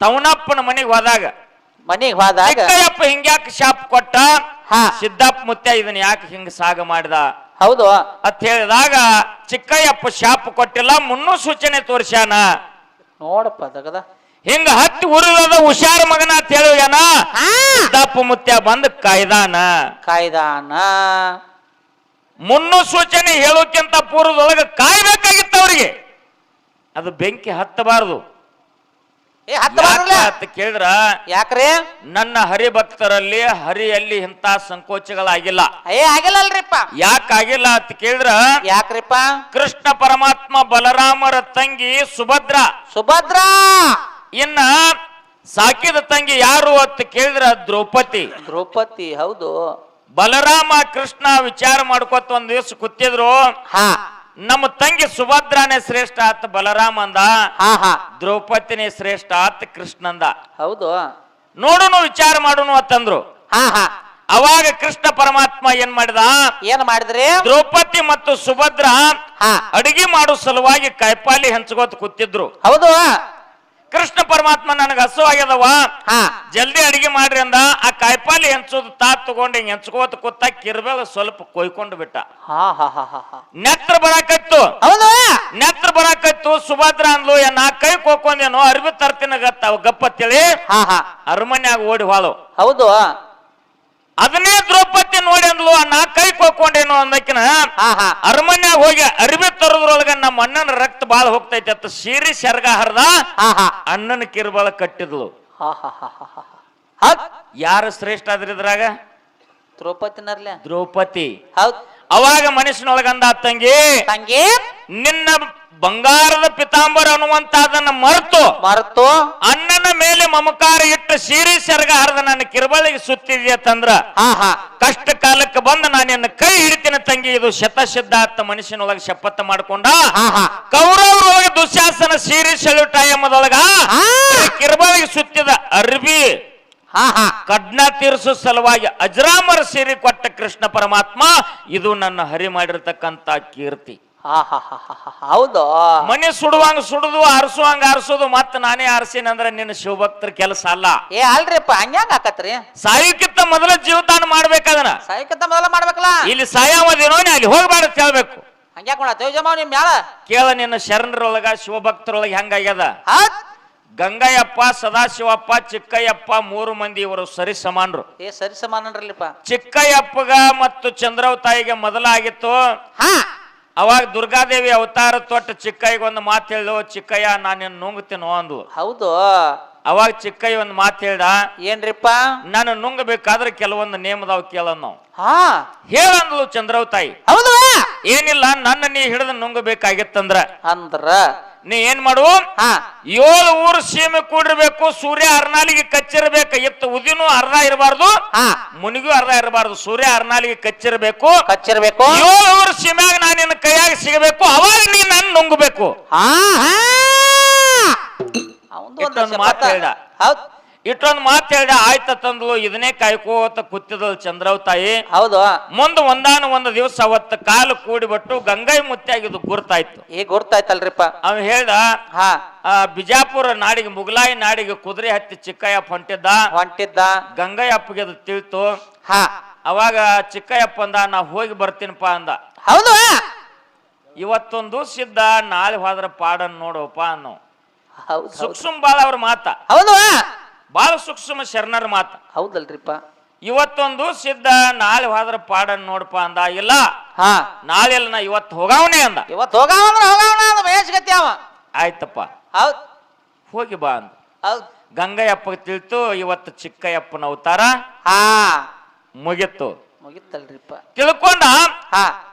Speaker 1: ತವನಪ್ಪನ ಮನೆಗೆ ಹೋದಾಗ ಚಿಕ್ಕಯ್ಯಪ್ಪ ಹಿಂಗ್ಯಾಕ ಶಾಪ್ ಕೊಟ್ಟ, ಸಿದ್ದಪ್ಪ ಮುತ್ಯ ಇದನ್ನ ಯಾಕೆ ಹಿಂಗ ಸಾಗ ಮಾಡಿದ?
Speaker 2: ಹೌದು
Speaker 1: ಅಂತ ಹೇಳಿದಾಗ ಚಿಕ್ಕಯ್ಯಪ್ಪ ಶಾಪ್ ಕೊಟ್ಟಿಲ್ಲ, ಮುನ್ಸೂಚನೆ ತೋರ್ಸ್ಯಾನ.
Speaker 2: ನೋಡಪ್ಪ ತಗದ
Speaker 1: ಹಿಂಗ ಹತ್ತಿ ಉರಿದ ಹುಷಾರ ಮಗನ ಅಂತ ಹೇಳುವನ ಸಿದ್ದಪ್ಪ ಮುತ್ಯ ಬಂದ್ ಕಾಯ್ದಾನ. ಮುನ್ಸೂಚನೆ ಹೇಳೋಕ್ಕಿಂತ ಪೂರ್ವದೊಳಗ ಕಾಯ್ಬೇಕಾಗಿತ್ತು ಅವ್ರಿಗೆ. ಅದು ಬೆಂಕಿ ಹತ್ತಬಾರದು ಅಂತ ಕೇಳಿದ್ರ,
Speaker 2: ಯಾಕ್ರಿ
Speaker 1: ನನ್ನ ಹರಿಭಕ್ತರಲ್ಲಿ ಹರಿಯಲ್ಲಿ ಇಂತ ಸಂಕೋಚಗಳಾಗಿಲ್ಲ.
Speaker 2: ಆಗಿಲ್ಲಲ್ರಿಪ್ಪ.
Speaker 1: ಯಾಕಾಗಿಲ್ಲ ಅಂತ ಕೇಳಿದ್ರ,
Speaker 2: ಯಾಕ್ರಿಪ್ಪ?
Speaker 1: ಕೃಷ್ಣ ಪರಮಾತ್ಮ ಬಲರಾಮರ ತಂಗಿ ಸುಭದ್ರಾ ಇನ್ನ ಸಾಕಿದ ತಂಗಿ ಯಾರು ಅಂತ ಕೇಳಿದ್ರ ದ್ರೌಪದಿ.
Speaker 2: ಹೌದು.
Speaker 1: ಬಲರಾಮ ಕೃಷ್ಣ ವಿಚಾರ ಮಾಡ್ಕೊತ ಒಂದ್ ದಿವಸ ಕೂತಿದ್ರು. ನಮ್ಮ ತಂಗಿ ಸುಭದ್ರಾನೇ ಶ್ರೇಷ್ಠ ಆತ ಬಲರಾಮ ಅಂದ, ದ್ರೌಪದಿನೇ ಶ್ರೇಷ್ಠ ಆತ ಕೃಷ್ಣ ಅಂದ.
Speaker 2: ಹೌದು.
Speaker 1: ನೋಡುನು ವಿಚಾರ ಮಾಡುನು ಅಂತಂದ್ರು. ಅವಾಗ ಕೃಷ್ಣ ಪರಮಾತ್ಮ ಏನ್ ಮಾಡಿದ್ರಿ? ದ್ರೌಪದಿ ಮತ್ತು ಸುಭದ್ರಾ ಅಡಿಗೆ ಮಾಡೋ ಸಲುವಾಗಿ ಕಾಯಿಪಾಲಿ ಹಂಚ್ಕೋತ ಕೂತಿದ್ರು.
Speaker 2: ಹೌದು.
Speaker 1: ಕೃಷ್ಣ ಪರಮಾತ್ಮ ನನಗೆ ಹಸುವಾಗ್ಯದವ, ಜಲ್ದಿ ಅಡಿಗೆ ಮಾಡ್ರಿ ಅಂದ. ಆ ಕಾಯಿಪಾಲಿ ಹೆಂಚೋದು ತಗೊಂಡು ಹಿಂಗ್ ಹೆಂಚ್ಕೋತ ಕೂತ ಕಿರ್ಬೇಳ ಸ್ವಲ್ಪ ಕೊಯ್ಕೊಂಡು ಬಿಟ್ಟ. ನೆತ್ರ ಬರಾಕತ್ತು. ಸುಭದ್ರ ಅಂದ್ಲು, ನಾ ಕೈ ಕೊಕ್ಕೊಂದೇನೋ ಅರ್ಬಿ ತರ್ತಿನ ಗಪ್ಪತ್ತೇಳಿ ಅರಮನ್ಯಾಗ ಓಡಿ ಹಾಳು.
Speaker 2: ಹೌದು.
Speaker 1: ಅದನ್ನೇ ದ್ರೌಪದಿ ನೋಡಿ ಅಂದ್ಲು, ನಾ ಕೈ ಕೊಕ್ಕೊಂಡೇನು ಅಂದಕಿನ ಅರಮನ್ಯಾಗ ಹೋಗಿ ಅರ್ಬಿ ತರೋದ್ರೊಳಗ ನಮ್ಮ ಅಣ್ಣನ ರಕ್ತ ಬಾಳ ಹೋಗ್ತೈತಿ ಅಂತ ಸೀರಿ ಸೆರಗ ಹರಿದ ಅಣ್ಣನ ಕಿರ್ಬಾಳ ಕಟ್ಟಿದ್ಲು. ಯಾರು ಶ್ರೇಷ್ಠ ಆದ್ರಿ ಇದ್ರಾಗ? ದ್ರೌಪದಿ. ಅವಾಗ ಮನುಷ್ಯನೊಳಗಂದ, ತಂಗಿ ನಿನ್ನ ಬಂಗಾರದ ಪಿತಾಂಬರ ಅನ್ನುವಂತ ಅದನ್ನ ಮರೆತು ಅಣ್ಣನ ಮೇಲೆ ಮಮಕಾರ ಇಟ್ಟು ಸೀರಿ ಸೆರಗ ಹರಿದ ನನ್ನ ಕಿರ್ಬಳಿಗೆ ಸುತ್ತಿದ್ಯ ತಂದ್ರ ಕಷ್ಟ ಕಾಲಕ್ಕೆ ಬಂದ ನಾನು ನಿನ್ನ ಕೈ ಹಿಡಿತೀನಿ ತಂಗಿ, ಇದು ಶತಸಿದ್ಧ ಅಂತ ಮನುಷ್ಯನೊಳಗೆ ಶಪಥ ಮಾಡ್ಕೊಂಡ. ಕೌರವರೊಳಗೆ ದುಶ್ಯಾಸನ ಸೀರಿ ಸೆಲ್ಯೂಟ ಎಂಬುದೊಳಗ ಕಿರ್ಬಳಿಗೆ ಸುತ್ತಿದ ಅರ್ಬಿ ಕಡ್ನ ತೀರಿಸೋ ಸಲುವಾಗಿ ಅಜರಾಮರ ಸೀರೆ ಕೊಟ್ಟ ಕೃಷ್ಣ ಪರಮಾತ್ಮ, ಇದು ನನ್ನ ಹರಿ ಮಾಡಿರ್ತಕ್ಕಂತ ಕೀರ್ತಿ.
Speaker 2: ಹೌದು.
Speaker 1: ಮನೆ ಸುಡುವಂಗ ಸುಡುದು, ಹರಿಸುವಂಗ ಹರಿಸೋದು, ಮತ್ತ ನಾನೇ ಹರಿಸಿನ ಅಂದ್ರೆ ನಿನ್ನ ಶಿವಭಕ್ತರ ಕೆಲಸ ಅಲ್ಲ.
Speaker 2: ಅಲ್ರಿಪ್ಪ, ಹಂಗ್ಯಾಂಗ ಆಕತ್ರಿ?
Speaker 1: ಸಾಯಕ್ಕಿಂತ ಮೊದಲ ಜೀವದಾನ ಮಾಡ್ಬೇಕದನ್ನ.
Speaker 2: ಸಾಯಕ್ಕಿಂತ ಮೊದಲ ಮಾಡ್ಬೇಕಲ್ಲ.
Speaker 1: ಇಲ್ಲಿ ಸಾಯಾವದೇನೋ ಅಲ್ಲಿ ಹೋಗ್ಬೇಡ ಅಂತ ಹೇಳ್ಬೇಕು.
Speaker 2: ಹಂಗ್ಯಾಕ ನಿಮ್ ಮ್ಯಾಲ
Speaker 1: ಕೇಳ, ನಿನ್ನ ಶರಣರೊಳಗ ಶಿವಭಕ್ತರೊಳಗ ಹೆಂಗಾಗ್ಯದ? ಗಂಗಯ್ಯಪ್ಪ, ಸದಾಶಿವಪ್ಪ, ಚಿಕ್ಕಯ್ಯಪ್ಪ 3 ಮಂದಿ ಇವರು ಸರಿ ಸಮಾನರು.
Speaker 2: ಸರಿ ಸಮಾನರಲ್ಲಿಪ್ಪ.
Speaker 1: ಚಿಕ್ಕಯ್ಯಪ್ಪಗ ಮತ್ತು ಚಂದ್ರವತಾಯಿಗೆ ಮೊದಲಾಗಿತ್ತು. ಅವಾಗ ದುರ್ಗಾದೇವಿ ಅವತಾರ ತೊಟ್ಟು ಚಿಕ್ಕಯ್ಯಗೊಂದು ಮಾತು ಹೇಳಿದ್ರು, ಚಿಕ್ಕಯ್ಯ ನಾನು ನುಂಗ್ತೀನೋ ಅಂದ್ಲು.
Speaker 2: ಹೌದು.
Speaker 1: ಅವಾಗ ಚಿಕ್ಕಯ್ಯ ಒಂದ್ ಮಾತು ಹೇಳ್ದ,
Speaker 2: ಏನ್ರಿಪ್ಪ?
Speaker 1: ನಾನು ನುಂಗಬೇಕಾದ್ರೆ ಕೆಲವೊಂದು ನೇಮದಾವ್ ಕೇಳ ನಾವು
Speaker 2: ಹಾ
Speaker 1: ಹೇಳಂದ್ಲು ಚಂದ್ರವ್ ತಾಯಿ.
Speaker 2: ಹೌದು.
Speaker 1: ಏನಿಲ್ಲ, ನನ್ನ ನೀ ಹಿಡಿದು ನುಂಗಬೇಕಾಗಿತ್ತಂದ್ರ
Speaker 2: ಅಂದ್ರ
Speaker 1: ನೀ ಏನ್ ಮಾಡು, 7 ಊರು ಸೀಮೆ ಕೂಡಿರ್ಬೇಕು, ಸೂರ್ಯ ಅರ್ನಾಲಿಗೆ ಕಚ್ಚಿರ್ಬೇಕು, ಎತ್ತು ಉದಿನೂ ಅರ್ಧ ಇರಬಾರ್ದು, ಮುನಿಗೂ ಅರ್ಧ ಇರಬಾರ್ದು, ಸೂರ್ಯ ಅರ್ನಾಲಿಗೆ ಕಚ್ಚಿರ್ಬೇಕು. 7 ಊರು ಸೀಮ್ಯಾಗ ನಾನು ನಿನ್ನ ಕೈಯಾಗ ಸಿಗಬೇಕು, ಅವಾಗ ನೀ ನಾನು ನುಂಗಬೇಕು. ಮಾತು ಹೇಳ್ದ, ಇಟ್ಟೊಂದು ಮಾತು ಹೇಳ್ದ. ಆಯ್ತ ತಂದ್ಲು. ಇದನ್ನೇ ಕಾಯ್ಕೋತ ಕೂತಿದ್ಲು ಚಂದ್ರವ್ ತಾಯಿ.
Speaker 2: ಹೌದು.
Speaker 1: ಮುಂದೆ ಒಂದು ದಿವಸ ಅವತ್ತ ಕಾಲು ಕೂಡಿಬಿಟ್ಟು ಗಂಗೈ ಮುತ್ತಿಯಾಗಿದ್ದು ಗುರ್ತಾಯ್ತು.
Speaker 2: ಈಗ ಗುರ್ತಾಯ್ತಲ್ರಿಪ್ಪ.
Speaker 1: ಅವ ಹೇಳ್ದ, ಬಿಜಾಪುರ ನಾಡಿಗೆ, ಮುಗಲಾಯಿ ನಾಡಿಗೆ ಕುದುರೆ ಹತ್ತಿ ಚಿಕ್ಕಯ್ಯಪ್ಪ ಹೊಂಟಿದ್ದ. ಗಂಗಯ್ಯಪ್ಪಗೆ ಅದು ತಿಳಿತು. ಅವಾಗ ಚಿಕ್ಕಯ್ಯಪ್ಪ ಅಂದ, ನಾ ಹೋಗಿ ಬರ್ತೀನಪ್ಪ ಅಂದ.
Speaker 2: ಹೌದು.
Speaker 1: ಇವತ್ತೊಂದು ಸಿದ್ಧ, ನಾಳೆ ಹೋದ್ರ ಪಾಡನ್ ನೋಡಪ್ಪ ಅನ್ನೋ ಸೂಕ್ಷ್ಮ ಬಾಳ ಅವ್ರ ಮಾತ.
Speaker 2: ಹೌದು.
Speaker 1: ಬಾಳ ಸೂಕ್ಷ್ಮ ಶರಣರ ಮಾತ.
Speaker 2: ಹೌದಲ್ರಿಪ್ಪ.
Speaker 1: ಇವತ್ತೊಂದು ಸಿದ್ಧ, ನಾಳೆ ಹೋದ್ರ ಪಾಡನ್ ನೋಡಪ್ಪ ಅಂದ. ಇಲ್ಲ, ನಾಳೆ ಅಲ್ಲ, ನಾ ಇವತ್ತು ಹೋಗಾವನೆ ಅಂದ.
Speaker 2: ಇವತ್ತು ಹೋಗಾವ ಮಹೇಶ್ಗತಿ ಅವ.
Speaker 1: ಆಯ್ತಪ್ಪ,
Speaker 2: ಹೌದ್,
Speaker 1: ಹೋಗಿ ಬಾ ಅಂದ.
Speaker 2: ಹೌದ್.
Speaker 1: ಗಂಗಯ್ಯಪ್ಪ ತಿಳಿತು, ಇವತ್ತು ಚಿಕ್ಕಯ್ಯಪ್ಪನ ಅವತಾರ ಮುಗಿತ್ತು.
Speaker 2: ಮುಗಿತ್ತಲ್ರಿಪ್ಪ.
Speaker 1: ತಿಳ್ಕೊಂಡ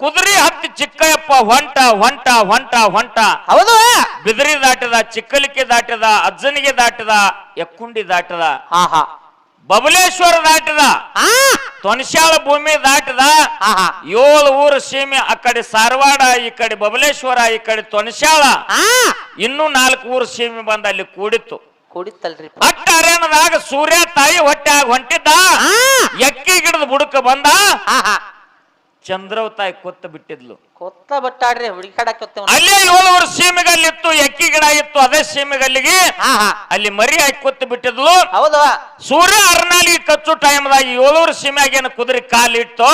Speaker 1: ಕುದುರೆ ಹತ್ತಿ ಚಿಕ್ಕಯ್ಯಪ್ಪ ಹೊಂಟ.
Speaker 2: ಹೌದು.
Speaker 1: ಬಿದಿರಿ ದಾಟದ, ಚಿಕ್ಕಲಿಕೆ ದಾಟದ, ಅಜ್ಜನಿಗೆ ದಾಟದ, ಎಕ್ಕುಂಡಿ ದಾಟದ, ಬಬಲೇಶ್ವರ ದಾಟದ, ತೊಣಶ್ಯಾಳ ಭೂಮಿ ದಾಟದ. 7 ಊರು ಸೀಮೆ, ಆ ಕಡೆ ಸಾರವಾಡ, ಈ ಕಡೆ ಬಬಲೇಶ್ವರ, ಈ ಕಡೆ ತೊಣಶ್ಯಾಳ, ಇನ್ನೂ 4 ಊರು ಸೀಮೆ ಬಂದ ಅಲ್ಲಿ ಕೂಡಿತ್ತು.
Speaker 2: ಕೂಡಿತ್ತಲ್ರಿ.
Speaker 1: ಅಟ್ಟ ಅರೇನದಾಗ ಸೂರ್ಯ ತಾಯಿ ಹೊಟ್ಟ್ಯಾಗ ಹೊಂಟಿದ್ದ. ಎಕ್ಕಿ ಗಿಡದ ಬುಡಕ ಬಂದ. ಚಂದ್ರವ್ ತಾಯಿ ಕೊತ್ತ ಬಿಟ್ಟಿದ್ಲು.
Speaker 2: ಕೊತ್ತ ಬಟ್ಟಾಡ್ರಿ ಹುಡುಕಾಡಕ್ಕೆ.
Speaker 1: ಅಲ್ಲೇ 7 ಊರು ಸೀಮೆಗಲ್ಲಿತ್ತು, ಎಕ್ಕಿ ಗಿಡ ಇತ್ತು. ಅದೇ ಸೀಮೆಗಲ್ಲಿಗೆ ಅಲ್ಲಿ ಮರಿ ಹಾಕಿ ಕೊತ್ತ ಬಿಟ್ಟಿದ್ಲು.
Speaker 2: ಹೌದು. ಸೂರ್ಯ
Speaker 1: ಅರ್ನಾಲಿಗೆ ಕಚ್ಚು ಟೈಮ್ದಾಗ 7 ಊರು ಸೀಮೆಗೇನು ಕುದುರೆ ಕಾಲಿಟ್ಟು,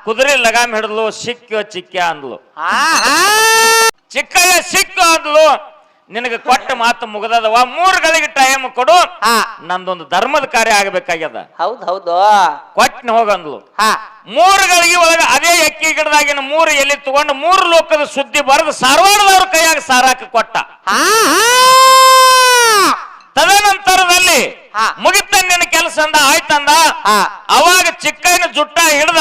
Speaker 1: ಕುದುರೆ ಲಗಾಮ್ ಹಿಡಿದ್ಲು. ಸಿಕ್ಕ ಚಿಕ್ಕ ಅಂದ್ಲು. ಚಿಕ್ಕಯ್ಯ ಸಿಕ್ಕ ಅಂದ್ಲು. ನಿನಗೆ ಕೊಟ್ಟ ಮಾತು ಮುಗದವ, 3 ಗಳಿಗೆ ಟೈಮ್ ಕೊಡು, ನಂದೊಂದು ಧರ್ಮದ ಕಾರ್ಯ ಆಗಬೇಕಾಗ್ಯದ.
Speaker 2: ಹೌದು.
Speaker 1: ಕೊಟ್ಟನ ಹೋಗಂದ್ಲು. 3 ಗಳಿಗೆ ಒಳಗ ಅದೇ ಎಕ್ಕಿ ಗಿಡದಾಗಿನ 3 ಎಲೆ ತಗೊಂಡು 3 ಲೋಕದ ಸುದ್ದಿ ಬರೆದು ಸಾರವಾಡದವ್ರ ಕೈಯಾಗ ಸಾರಾಕ ಕೊಟ್ಟ. ತದನಂತರದಲ್ಲಿ ಮುಗಿತ ನಿನ್ನ ಕೆಲಸ ಅಂದ. ಆಯ್ತಂದ. ಅವಾಗ ಚಿಕ್ಕಯ್ಯನ ಜುಟ್ಟ ಹಿಡ್ದ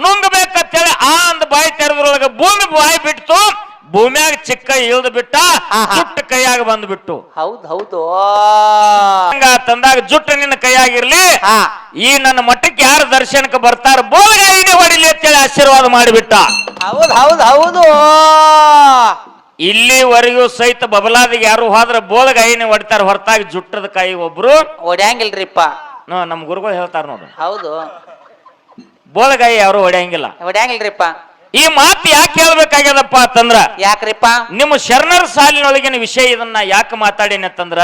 Speaker 1: ನುಂಗಬೇಕಂತೇಳಿ ಅಂದ್ ಬಾಯಿ ತೆರೆದ್ರೊಳಗ ಭೂಮಿ ಬಾಯಿ ಬಿಟ್ಟು, ಭೂಮಿಯಾಗ ಚಿಕ್ಕ ಇಳ್ದು ಬಿಟ್ಟ, ಜುಟ್ಟು ಕೈಯಾಗ ಬಂದ್ಬಿಟ್ಟು.
Speaker 2: ಹೌದು.
Speaker 1: ತಂದಾಗ ಜುಟ್ಟು ನಿನ್ನ ಕೈಯಾಗಿರ್ಲಿ, ಈ ನನ್ನ ಮಠಕ್ಕೆ ಯಾರು ದರ್ಶನಕ್ಕೆ ಬರ್ತಾರ ಬೋಲ್ಗಾಯಿನೇ ಹೊಡಿಲಿ ಅಂತೇಳಿ ಆಶೀರ್ವಾದ ಮಾಡಿಬಿಟ್ಟ.
Speaker 2: ಹೌದು.
Speaker 1: ಇಲ್ಲಿವರೆಗೂ ಸಹಿತ ಬಬಲಾದಿಗೆ ಯಾರು ಹೋದ್ರ ಬೋಲ್ಗಾಯಿನೇ ಹೊಡಿತಾರ, ಹೊರತಾಗಿ ಜುಟ್ಟದ ಕಾಯಿ ಒಬ್ರು
Speaker 2: ಹೊಡ್ಯಾಂಗಿಲ್ರಿಪ್ಪ.
Speaker 1: ನಮ್ ಗುರುಗಳು ಹೇಳ್ತಾರ ನೋಡು.
Speaker 2: ಹೌದು.
Speaker 1: ಬೋಲ್ಗಾಯಿ ಯಾರು ಹೊಡ್ಯಾಂಗಿಲ್ರಿಪ್ಪ. ಈ ಮಾತು ಯಾಕೆ ಹೇಳ್ಬೇಕಾಗ್ಯದಪ್ಪ ಅಂತಂದ್ರ,
Speaker 2: ಯಾಕ್ರಿಪ್ಪ?
Speaker 1: ನಿಮ್ಮ ಶರಣರ ಸಾಲಿನೊಳಗಿನ ವಿಷಯ ಇದನ್ನ ಯಾಕೆ ಮಾತಾಡೇನಿ ಅಂತಂದ್ರ,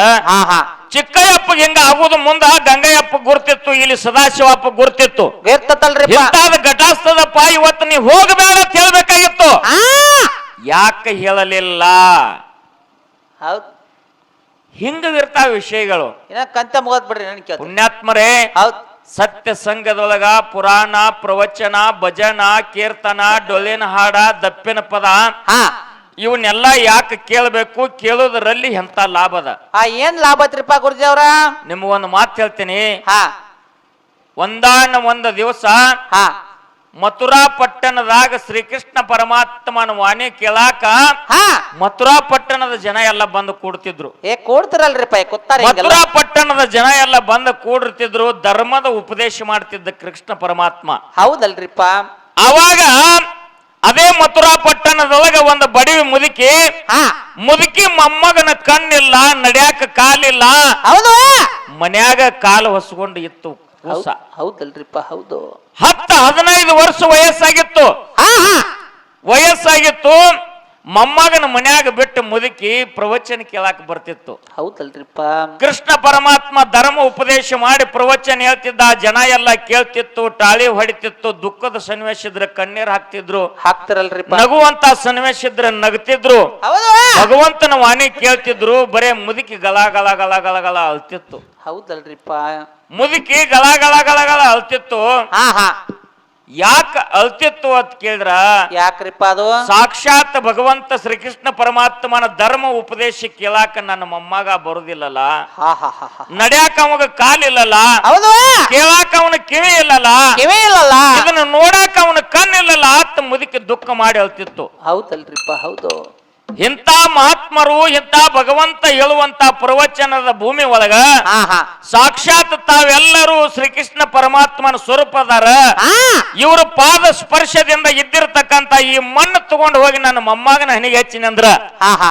Speaker 1: ಚಿಕ್ಕಯ್ಯಪ್ಪಗೆ ಹೆಂಗ ಆಗುದು ಮುಂದ ಗಂಗಯ್ಯಪ್ಪ ಗುರ್ತಿತ್ತು, ಇಲ್ಲಿ ಸದಾಶಿವಪ್ಪ ಗುರ್ತಿತ್ತು. ಇಂತಾದ ಘಟಾಸ್ತದಪ್ಪ, ಇವತ್ತು ನೀ ಹೋಗಬೇಡ ಅಂತ ಹೇಳ್ಬೇಕಾಗಿತ್ತು. ಯಾಕೆ ಹೇಳಲಿಲ್ಲ? ಹಿಂಗಿರ್ತಾವ ವಿಷಯಗಳು.
Speaker 2: ಕಂತ ಮುಗದ್ ಬಿಡ್ರಿ
Speaker 1: ಪುಣ್ಯಾತ್ಮರೇ. ಸತ್ಯ ಸಂಘದೊಳಗ ಪುರಾಣ, ಪ್ರವಚನ, ಭಜನ, ಕೀರ್ತನ, ಡೊಳ್ಳಿನ ಹಾಡ, ದಪ್ಪಿನ ಪದ ಇವನ್ನೆಲ್ಲ ಯಾಕೆ ಕೇಳಬೇಕು? ಕೇಳೋದ್ರಲ್ಲಿ ಎಂತ ಲಾಭದ?
Speaker 2: ಏನ್ ಲಾಭ ಐತ್ರಿಪ್ಪ ಗುರುಜಿ ಅವ್ರ?
Speaker 1: ನಿಮ್ಗೊಂದು ಮಾತು ಹೇಳ್ತೀನಿ. ಒಂದು ದಿವಸ ಮಥುರಾ ಪಟ್ಟಣದಾಗ ಶ್ರೀಕೃಷ್ಣ ಪರಮಾತ್ಮನ ವಾಣಿ ಕೇಳಾಕ ಮಥುರಾ ಪಟ್ಟಣದ ಜನ ಎಲ್ಲ ಬಂದು ಕೂಡ್ತಿದ್ರು. ಮಥುರಾ ಪಟ್ಟಣದ ಜನ ಎಲ್ಲ ಬಂದು ಕೂಡಿರ್ತಿದ್ರು. ಧರ್ಮದ ಉಪದೇಶ ಮಾಡ್ತಿದ್ದ ಕೃಷ್ಣ ಪರಮಾತ್ಮ.
Speaker 2: ಹೌದಲ್ರಿಪ್ಪ.
Speaker 1: ಅವಾಗ ಅದೇ ಮಥುರಾ ಪಟ್ಟಣದೊಳಗ ಒಂದು ಬಡವಿ ಮುದುಕಿ ಮೊಮ್ಮಗನ ಕಣ್ಣಿಲ್ಲ, ನಡ್ಯಾಕ ಕಾಲಿಲ್ಲ, ಮನ್ಯಾಗ ಕಾಲು ಹೊಸ್ಕೊಂಡು ಇತ್ತು.
Speaker 2: ಹೌದಲ್ರಿಪ್ಪ. ಹೌದು.
Speaker 1: 10-15 ವರ್ಷ ವಯಸ್ಸಾಗಿತ್ತು. ಮೊಮ್ಮಗನ ಮನ್ಯಾಗ ಬಿಟ್ಟು ಮುದುಕಿ ಪ್ರವಚನ ಕೇಳಾಕ ಬರ್ತಿತ್ತು.
Speaker 2: ಹೌದಲ್ರಿಪ್ಪ.
Speaker 1: ಕೃಷ್ಣ ಪರಮಾತ್ಮ ಧರ್ಮ ಉಪದೇಶ ಮಾಡಿ ಪ್ರವಚನ ಹೇಳ್ತಿದ್ದ. ಜನ ಎಲ್ಲ ಕೇಳ್ತಿತ್ತು, ಟಾಳಿ ಹೊಡಿತಿತ್ತು. ದುಃಖದ ಸನ್ನಿವೇಶ ಇದ್ರೆ ಕಣ್ಣೀರ್
Speaker 2: ಹಾಕ್ತಿರಲ್ರಿಪ್ಪ.
Speaker 1: ನಗುವಂತ ಸನ್ನಿವೇಶ ಇದ್ರೆ ನಗ್ತಿದ್ರು. ಭಗವಂತನ ವಾಣಿ ಕೇಳ್ತಿದ್ರು. ಬರೇ ಮುದುಕಿ ಗಲ ಗಲ ಗಲ ಗಲ ಗಲ ಅಳ್ತಿತ್ತು.
Speaker 2: ಹೌದಲ್ರಿಪ್ಪ.
Speaker 1: ಮುದುಕಿ ಗಲ ಗಲ ಗಲ ಗಲ ಅಳ್ತಿತ್ತು. ಯಾಕ ಅಳ್ತಿತ್ತು ಅಂತ ಕೇಳಿದ್ರ
Speaker 2: ಯಾಕ್ರಿಪ್ಪ ಅದು
Speaker 1: ಸಾಕ್ಷಾತ್ ಭಗವಂತ ಶ್ರೀಕೃಷ್ಣ ಪರಮಾತ್ಮನ ಧರ್ಮ ಉಪದೇಶ ಕೇಳಾಕ ನನ್ನ ಮೊಮ್ಮಗ ಬರುದಿಲ್ಲಲ್ಲ,
Speaker 2: ಹಾ ಹಾ ಹಾ ಹಾ
Speaker 1: ನಡ್ಯಾಕ ಅವಾಗ ಕಾಲಿಲ್ಲಲ್ಲ,
Speaker 2: ಹೌದು
Speaker 1: ಕೇಳಾಕ ಅವನ ಕಿವಿ ಇಲ್ಲಲ್ಲ,
Speaker 2: ಕಿವಿ ಇಲ್ಲಲ್ಲ,
Speaker 1: ಇದನ್ನ ನೋಡಾಕ ಅವನ ಕಣ್ಣಿಲ್ಲಲ್ಲ ಆತ ಮುದುಕಿ ದುಃಖ ಮಾಡಿ ಅಳ್ತಿತ್ತು.
Speaker 2: ಹೌದಲ್ರಿಪ್ಪ ಹೌದು.
Speaker 1: ಇಂಥ ಮಹಾತ್ಮರು ಇಂಥ ಭಗವಂತ ಹೇಳುವಂತ ಪ್ರವಚನದ ಭೂಮಿ ಒಳಗ
Speaker 2: ಹಾ ಹಾ
Speaker 1: ಸಾಕ್ಷಾತ್ ತಾವೆಲ್ಲರೂ ಶ್ರೀಕೃಷ್ಣ ಪರಮಾತ್ಮನ ಸ್ವರೂಪದಾರ. ಇವ್ರ ಪಾದ ಸ್ಪರ್ಶದಿಂದ ಇದ್ದಿರತಕ್ಕಂತ ಈ ಮಣ್ಣು ತಗೊಂಡು ಹೋಗಿ ನನ್ನ ಮೊಮ್ಮಗನ ಹನಿಗೆ ಹಚ್ಚಿನಂದ್ರ
Speaker 2: ಹಾ ಹಾ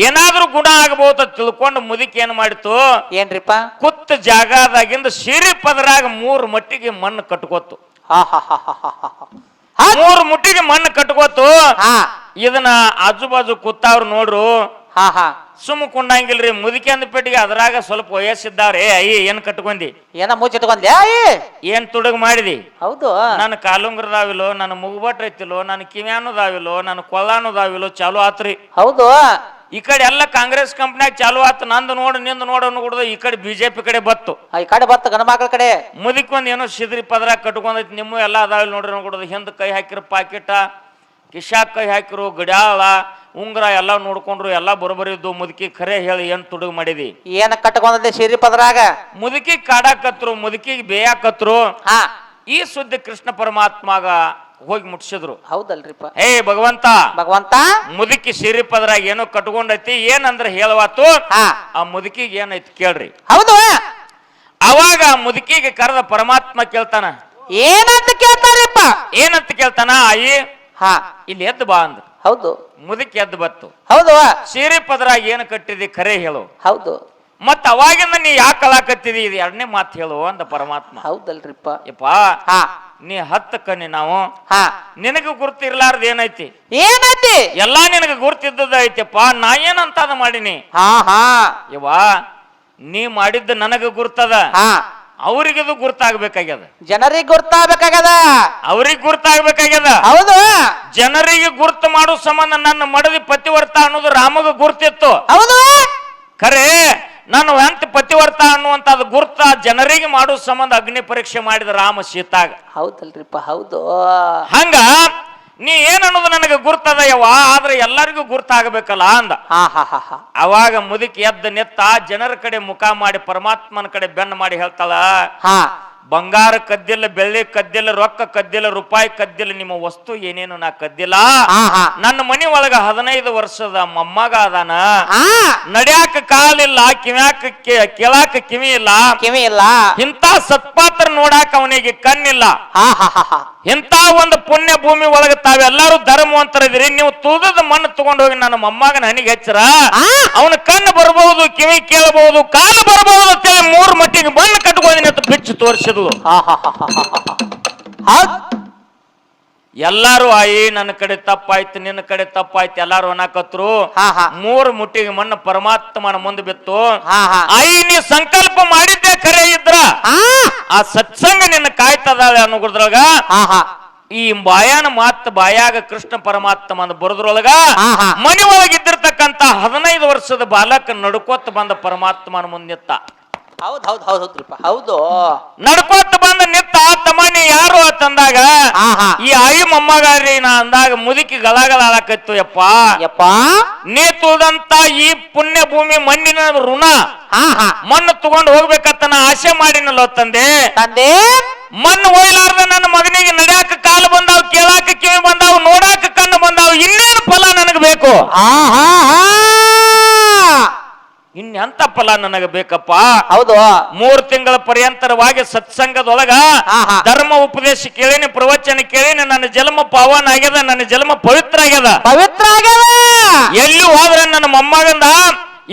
Speaker 1: ಏನಾದ್ರೂ ಗುಣ ಆಗಬಹುದು ತಿಳ್ಕೊಂಡು ಮುದುಕಿ ಏನ್ ಮಾಡಿತು,
Speaker 2: ಏನ್ರಿಪ್ಪ
Speaker 1: ಕುತ್ತ ಜಾಗದಾಗಿಂದ ಸಿರಿ ಪದರಾಗ 3 ಮಟ್ಟಿಗೆ ಮಣ್ಣು ಕಟ್ಕೋತು.
Speaker 2: ಹಾ ಹಾ ಹಾ ಹಾ ಹಾ ಹಾ
Speaker 1: 3 ಮುಟ್ಟಿಗೆ ಮಣ್ಣು ಕಟ್ಕೋತು.
Speaker 2: ಹಾ
Speaker 1: ಇದನ್ನ ಆಜು ಬಾಜು ಕೂತಾವ್ರು ನೋಡ್ರು,
Speaker 2: ಹಾ ಹಾ
Speaker 1: ಸುಮ್ಮ ಕುಂಡಂಗಿಲ್ರಿ. ಮುದುಕಿ ಅಂದ ಪೆಟ್ಟಿಗೆ ಅದ್ರಾಗ ಸ್ವಲ್ಪ ವಯಸ್ಸಿದ್ದಾವ್ರೆ. ಅಯ್ಯ ಏನ್ ಕಟ್ಕೊಂಡಿ,
Speaker 2: ಏನ ಮುಚ್ಚಿಟ್ಕೊಂಡ್ಲೆ
Speaker 1: ಏನ್ ತುಡುಗ್ ಮಾಡಿದಿ,
Speaker 2: ಹೌದು
Speaker 1: ನನ್ನ ಕಾಲುಂಗ್ರದಾವಿಲ್ಲೋ, ನನ್ನ ಮುಗುಬಟ್ರ ಐತಿಲ್ಲೋ, ನನ್ನ ಕಿವ್ಯಾನುದಾವಿಲ್ಲೋ, ನನ್ನ ಕೊಳ್ಳಾನುದಾವಿಲ್ಲೋ ಚಾಲು ಆತ್ರಿ.
Speaker 2: ಹೌದು
Speaker 1: ಈ ಕಡೆ ಎಲ್ಲ ಕಾಂಗ್ರೆಸ್ ಕಂಪ್ನ್ಯಾಗ ಚಾಲು ಆತು, ನಂದು ನೋಡು ನಿಂದು ನೋಡು ಅನ್ನೋದು ಈ ಕಡೆ ಬಿಜೆಪಿ ಕಡೆ ಬತ್ತು.
Speaker 2: ಈ ಕಡೆ ಬತ್ತ ಗಂಡ ಮಕ್ಕಳ ಕಡೆ
Speaker 1: ಮುದುಕಿ ಒಂದ್ ಏನೋ ಸಿದ್ರಿ ಪದರಾಗ ಕಟ್ಕೊಂಡೈತಿ. ನಿಮ್ಮ ಎಲ್ಲ ಅದಾವಿಲ್ಲ ನೋಡ್ರಿ ಅನ್ನೋದು. ಹಿಂದ ಕೈ ಹಾಕಿರೋ ಪಾಕಿಟ, ಕಿಶಾಕ್ ಕೈ ಹಾಕಿರು, ಗಡ್ಯಾಳ, ಉಂಗ್ರ ಎಲ್ಲ ನೋಡ್ಕೊಂಡ್ರು, ಎಲ್ಲ ಬರೋಬರಿದ್ದು. ಮುದುಕಿ ಖರೆ ಹೇಳಿ ಏನ್ ತುಡುಗ್ ಮಾಡಿದಿ,
Speaker 2: ಏನ ಕಟ್ಕೊಂಡದೆ ಸಿರಿ ಪದ್ರಾಗ?
Speaker 1: ಮುದುಕಿ ಕಾಡಾಕತ್ರು, ಮುದುಕಿಗೆ ಬೇಯಾಕತ್ರು.
Speaker 2: ಹಾ
Speaker 1: ಈ ಸುದ್ದಿ ಕೃಷ್ಣ ಪರಮಾತ್ಮಗ ಹೋಗಿ ಮುಟ್ಸಿದ್ರು.
Speaker 2: ಹೌದಲ್ರಿಪ್ಪ.
Speaker 1: ಹೇ ಭಗವಂತ,
Speaker 2: ಭಗವಂತ
Speaker 1: ಮುದುಕಿ ಸಿರಿ ಪದರಾಗ ಏನೋ ಕಟ್ಕೊಂಡೈತಿ, ಏನಂದ್ರ ಹೇಳವಾತು.
Speaker 2: ಹಾ
Speaker 1: ಆ ಮುದುಕಿಗೆ ಏನೈತಿ ಕೇಳ್ರಿ.
Speaker 2: ಹೌದು
Speaker 1: ಅವಾಗ ಆ ಮುದುಕಿಗೆ ಕರೆದ ಪರಮಾತ್ಮ ಕೇಳ್ತಾನ.
Speaker 2: ಏನಂತ ಕೇಳ್ತಾರಪ್ಪ?
Speaker 1: ಏನಂತ ಕೇಳ್ತಾನ, ಆಯಿ
Speaker 2: ಹಾ
Speaker 1: ಇಲ್ಲಿ ಎದ್ದು ಬಾ ಅಂದ್ರ.
Speaker 2: ಹೌದು
Speaker 1: ಮುದುಕಿ ಎದ್ದು ಬತ್ತು.
Speaker 2: ಹೌದು
Speaker 1: ಸೀರೆ ಪದರಾಗ ಏನು ಕಟ್ಟಿದಿ ಖರೆ ಹೇಳು.
Speaker 2: ಹೌದು
Speaker 1: ಮತ್ತ ಅವಾಗಿಂದ ನೀ ಯಾಕೆ ಅಳಾಕತ್ತಿದಿ, ಇದು 2ನೇ ಮಾತು ಹೇಳು ಅಂದ ಪರಮಾತ್ಮ.
Speaker 2: ಹೌದಲ್ರಿಪ್ಪ.
Speaker 1: ಯಪ್ಪಾ
Speaker 2: ಹಾ
Speaker 1: ನೀ 10 ಕಣ್ಣಿ ನಾವು
Speaker 2: ಹಾ
Speaker 1: ನಿನಗ ಗುರ್ತಿರ್ಲಾರ್ದ ಏನೈತಿ,
Speaker 2: ಏನೈತಿ?
Speaker 1: ಎಲ್ಲಾ ನಿನಗ ಗುರ್ತಿದ್ದದ ಐತಿಪ್ಪ. ನಾ ಏನಂತಾದ ಮಾಡೀನಿ.
Speaker 2: ಹಾ ಹಾ
Speaker 1: ಯವ್ವಾ ನೀ ಮಾಡಿದ್ದ ನನಗ ಗುರ್ತದ,
Speaker 2: ಹಾ
Speaker 1: ಅವ್ರಿಗಿದು ಗುರ್ತಾಗ್ಬೇಕಾಗ್ಯದ,
Speaker 2: ಜನರಿಗೆ ಗುರ್ತಾಗಬೇಕಾಗದ,
Speaker 1: ಅವ್ರಿಗೆ ಗುರ್ತಾಗ್ಬೇಕಾಗ್ಯದ.
Speaker 2: ಹೌದು
Speaker 1: ಜನರಿಗೆ ಗುರ್ತು ಮಾಡೋ ಸಂಬಂಧ ನನ್ನ ಮಡದಿ ಪತಿವರ್ತ ಅನ್ನೋದು ರಾಮಗ ಗುರ್ತಿತ್ತು.
Speaker 2: ಹೌದು
Speaker 1: ಖರೆ ನಾನು ಹೆಂತ ಪತಿವರ್ತ ಅನ್ನುವಂಥದ್ದು ಗುರ್ತ ಜನರಿಗೆ ಮಾಡೋ ಸಂಬಂಧ ಅಗ್ನಿ ಪರೀಕ್ಷೆ ಮಾಡಿದ ರಾಮ ಸೀತಾಗ.
Speaker 2: ಹೌದಲ್ರಿಪ್ಪ ಹೌದು.
Speaker 1: ಹಂಗ ನೀ ಏನನ್ನೋದು ನನಗೆ ಗುರ್ತದ ಯವ್ವ, ಆದ್ರೆ ಎಲ್ಲರಿಗೂ ಗುರ್ತಾಗಬೇಕಲ್ಲ ಅಂದ.
Speaker 2: ಹಾ ಹಾ ಹಾ ಹಾ
Speaker 1: ಅವಾಗ ಮುದುಕಿ ಎದ್ದ ನಿತ್ತ ಜನರ ಕಡೆ ಮುಖ ಮಾಡಿ ಪರಮಾತ್ಮನ ಕಡೆ ಬೆನ್ನು ಮಾಡಿ ಹೇಳ್ತಾಳ,
Speaker 2: ಹಾ
Speaker 1: ಬಂಗಾರ ಕದ್ದಿಲ್ಲ, ಬೆಳ್ಳಿ ಕದ್ದಿಲ್ಲ, ರೊಕ್ಕ ಕದ್ದಿಲ್ಲ, ರೂಪಾಯಿ ಕದ್ದಿಲ್ಲ, ನಿಮ್ಮ ವಸ್ತು ಏನೇನು ನಾ ಕದ್ದಿಲ್ಲ. ನನ್ನ ಮನಿ ಒಳಗ 15 ವರ್ಷದ ಮೊಮ್ಮಗ ಅದಾನ, ನಡ್ಯಾಕ ಕಾಲಿಲ್ಲ, ಕಿವ್ಯಾಕ ಕೇಳಾಕ ಕಿವಿ ಇಲ್ಲ,
Speaker 2: ಕಿವಿ ಇಲ್ಲ,
Speaker 1: ಇಂಥ ಸತ್ಪಾತ್ರ ನೋಡಾಕ ಅವನಿಗೆ ಕಣ್ಣಿಲ್ಲ. ಇಂಥ ಒಂದು ಪುಣ್ಯ ಭೂಮಿ ಒಳಗ ತಾವೆಲ್ಲರೂ ಧರ್ಮವಂತರಿದ್ದೀರಿ. ನೀವು ತುಳಿದ ಮಣ್ಣು ತಗೊಂಡು ಹೋಗಿ ನನ್ನ ಮೊಮ್ಮಗನ ಹನಿಗೆ ಹಚ್ಚರ ಅವನ ಕಣ್ಣು ಬರಬಹುದು, ಕಿವಿ ಕೇಳಬಹುದು, ಕಾಲು ಬರಬಹುದು ಅಂತೇಳಿ 3 ಮಟ್ಟಿಗೆ ಮಣ್ಣು ಕಟ್ಕೊಂಡಿ ಅಂತ ಬಿಚ್ಚು ತೋರಿಸಿದ್ಲು. ಎಲ್ಲಾರು ಆಯಿ ನನ್ನ ಕಡೆ ತಪ್ಪಾಯ್ತು, ನಿನ್ನ ಕಡೆ ತಪ್ಪಾಯ್ತು ಎಲ್ಲಾರು ಅನ್ನಕತ್ರು. 3 ಮುಟ್ಟಿಗೆ ಮಣ್ಣು ಪರಮಾತ್ಮನ ಮುಂದೆ ಬಿತ್ತು. ಆಯಿ ನೀ ಸಂಕಲ್ಪ ಮಾಡಿದ್ದೆ ಖರೆ ಇದ್ರ ಆ ಸತ್ಸಂಗ ನಿನ್ನ ಕಾಯ್ತದಾಳೆ ಅನ್ನೋದ್ರೊಳಗ ಈ ಬಾಯಾನ ಮಾತ್ ಬಾಯಾಗ ಕೃಷ್ಣ ಪರಮಾತ್ಮನ ಬರೋದ್ರೊಳಗ ಮನಿ ಒಳಗಿದ್ದಿರ್ತಕ್ಕಂತ 15 ವರ್ಷದ ಬಾಲಕ ನಡ್ಕೋತ ಬಂದ ಪರಮಾತ್ಮನ ಮುಂದೆ ನಿತ್ತ.
Speaker 2: ಹೌದ್ ಹೌದ್ ಹೌದ್ರಿಪ್ಪ ಹೌದು.
Speaker 1: ನಡ್ಕೋತ ಬಂದ ನಿತ್ತ. ತಮ್ಮನಿ ಯಾರು ಅಂತಂದಾಗ ಈ ಆಯಿ ಮೊಮ್ಮಗಾರಿ ನಾ ಅಂದಾಗ ಮುದುಕಿ ಗಳಗಳ ಆಳಕತ್ತು. ಯಪ್ಪ
Speaker 2: ಯಪ್ಪ
Speaker 1: ನೀ ತುಳಿದಂತ ಈ ಪುಣ್ಯ ಭೂಮಿ ಮಣ್ಣಿನ ಋಣ, ಮಣ್ಣು ತಗೊಂಡು ಹೋಗ್ಬೇಕಂತ ನಾ ಆಸೆ ಮಾಡಿನಲ್ಲೋ ತಂದೆ.
Speaker 2: ತಂದೆ
Speaker 1: ಮಣ್ಣು ಒಯ್ಲಾರ್ದ ನನ್ನ ಮಗನಿಗೆ ನಡ್ಯಾಕ ಕಾಲು ಬಂದಾವ್, ಕೇಳಾಕ ಕಿವಿ ಬಂದಾವ್, ನೋಡಾಕ ಕಣ್ಣು ಬಂದಾವ್, ಇನ್ನೇನು ಫಲ ನನಗೆ ಬೇಕು? ಇನ್ನೆಂತ ಫಲ ನನಗೆ ಬೇಕಪ್ಪ?
Speaker 2: ಹೌದು
Speaker 1: 3 ತಿಂಗಳ ಪರ್ಯಂತರವಾಗಿ ಸತ್ಸಂಗದೊಳಗ ಧರ್ಮ ಉಪದೇಶ ಕೇಳಿನಿ, ಪ್ರವಚನ ಕೇಳಿನಿ. ನನ್ನ ಜನ್ಮ ಪಾವನ ಆಗ್ಯದ, ನನ್ನ ಜನ್ಮ ಪವಿತ್ರ ಆಗ್ಯದ,
Speaker 2: ಪವಿತ್ರ ಆಗ್ಯದ.
Speaker 1: ಎಲ್ಲಿ ಹೋದ್ರೆ ನನ್ನ ಮೊಮ್ಮಗಂದ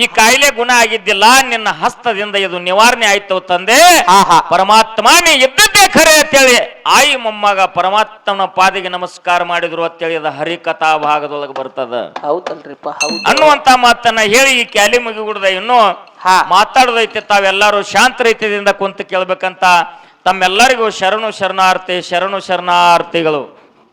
Speaker 1: ಈ ಕಾಯಿಲೆ ಗುಣ ಆಗಿದ್ದಿಲ್ಲ, ನಿನ್ನ ಹಸ್ತದಿಂದ ಇದು ನಿವಾರಣೆ ಆಯ್ತು ತಂದೆ. ಪರಮಾತ್ಮ ನೀ ಇದ್ದದ್ದೇ ಖರೆ ಅಂತೇಳಿ ಆಯಿ ಮೊಮ್ಮಗ ಪರಮಾತ್ಮನ ಪಾದಿಗೆ ನಮಸ್ಕಾರ ಮಾಡಿದ್ರು ಅಂತೇಳಿ ಅದ ಹರಿಕಥಾ ಭಾಗದೊಳಗೆ ಬರ್ತದ.
Speaker 2: ಹೌದಲ್ರಿಪ್ಪ ಹೌದು
Speaker 1: ಅನ್ನುವಂತ ಮಾತನ್ನ ಹೇಳಿ ಈ ಕ್ಯಾಲಿ ಮುಗಿಗುಡ್ದ ಇನ್ನು ಮಾತಾಡೋದೈತೆ. ತಾವೆಲ್ಲರೂ ಶಾಂತ ರೀತಿಯಿಂದ ಕುಂತು ಕೇಳ್ಬೇಕಂತ ತಮ್ಮೆಲ್ಲರಿಗೂ ಶರಣು ಶರಣಾರ್ಥಿ, ಶರಣು ಶರಣಾರ್ಥಿಗಳು.